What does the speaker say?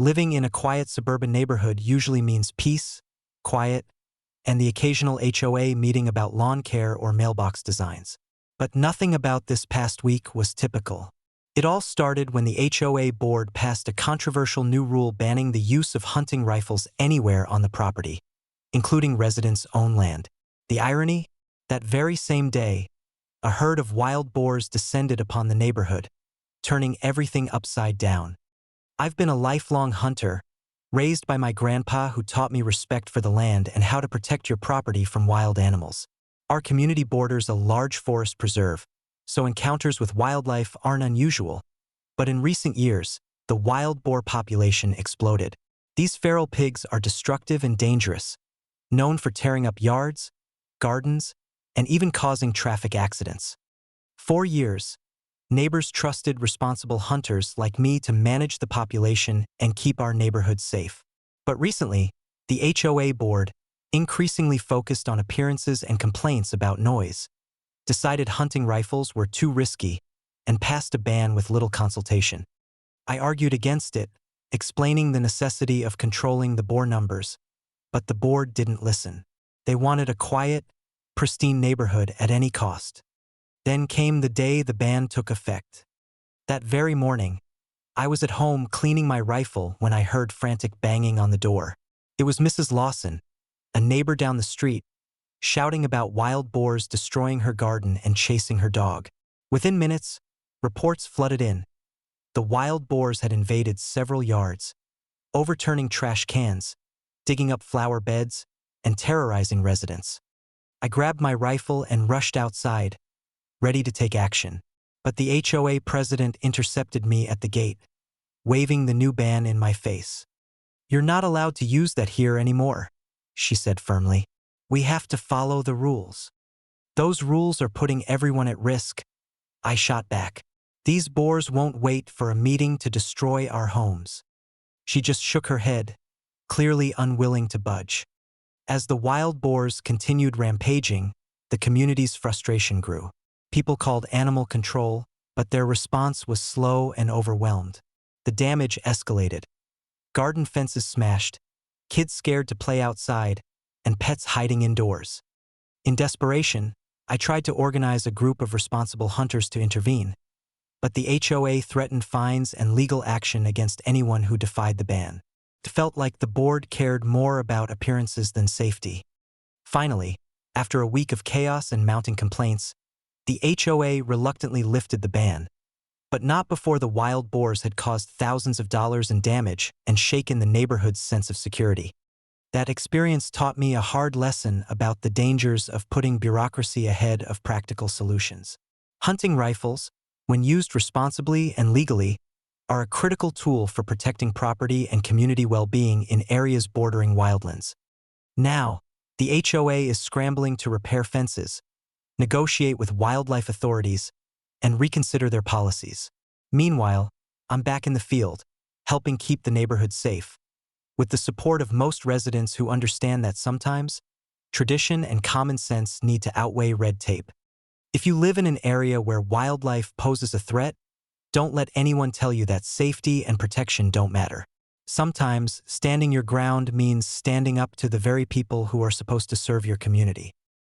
Living in a quiet suburban neighborhood usually means peace, quiet, and the occasional HOA meeting about lawn care or mailbox designs. But nothing about this past week was typical. It all started when the HOA board passed a controversial new rule banning the use of hunting rifles anywhere on the property, including residents' own land. The irony? That very same day, a herd of wild boars descended upon the neighborhood, turning everything upside down. I've been a lifelong hunter, raised by my grandpa who taught me respect for the land and how to protect your property from wild animals. Our community borders a large forest preserve, so encounters with wildlife aren't unusual. But in recent years, the wild boar population exploded. These feral pigs are destructive and dangerous, known for tearing up yards, gardens, and even causing traffic accidents. For years, neighbors trusted responsible hunters like me to manage the population and keep our neighborhoods safe. But recently, the HOA board, increasingly focused on appearances and complaints about noise, decided hunting rifles were too risky and passed a ban with little consultation. I argued against it, explaining the necessity of controlling the boar numbers, but the board didn't listen. They wanted a quiet, pristine neighborhood at any cost. Then came the day the ban took effect. That very morning, I was at home cleaning my rifle when I heard frantic banging on the door. It was Mrs. Lawson, a neighbor down the street, shouting about wild boars destroying her garden and chasing her dog. Within minutes, reports flooded in. The wild boars had invaded several yards, overturning trash cans, digging up flower beds, and terrorizing residents. I grabbed my rifle and rushed outside, ready to take action. But the HOA president intercepted me at the gate, waving the new ban in my face. "You're not allowed to use that here anymore," she said firmly. "We have to follow the rules." "Those rules are putting everyone at risk," I shot back. "These boars won't wait for a meeting to destroy our homes." She just shook her head, clearly unwilling to budge. As the wild boars continued rampaging, the community's frustration grew. People called animal control, but their response was slow and overwhelmed. The damage escalated. Garden fences smashed, kids scared to play outside, and pets hiding indoors. In desperation, I tried to organize a group of responsible hunters to intervene, but the HOA threatened fines and legal action against anyone who defied the ban. It felt like the board cared more about appearances than safety. Finally, after a week of chaos and mounting complaints, the HOA reluctantly lifted the ban, but not before the wild boars had caused thousands of dollars in damage and shaken the neighborhood's sense of security. That experience taught me a hard lesson about the dangers of putting bureaucracy ahead of practical solutions. Hunting rifles, when used responsibly and legally, are a critical tool for protecting property and community well-being in areas bordering wildlands. Now, the HOA is scrambling to repair fences, negotiate with wildlife authorities, and reconsider their policies. Meanwhile, I'm back in the field, helping keep the neighborhood safe, with the support of most residents who understand that sometimes, tradition and common sense need to outweigh red tape. If you live in an area where wildlife poses a threat, don't let anyone tell you that safety and protection don't matter. Sometimes, standing your ground means standing up to the very people who are supposed to serve your community.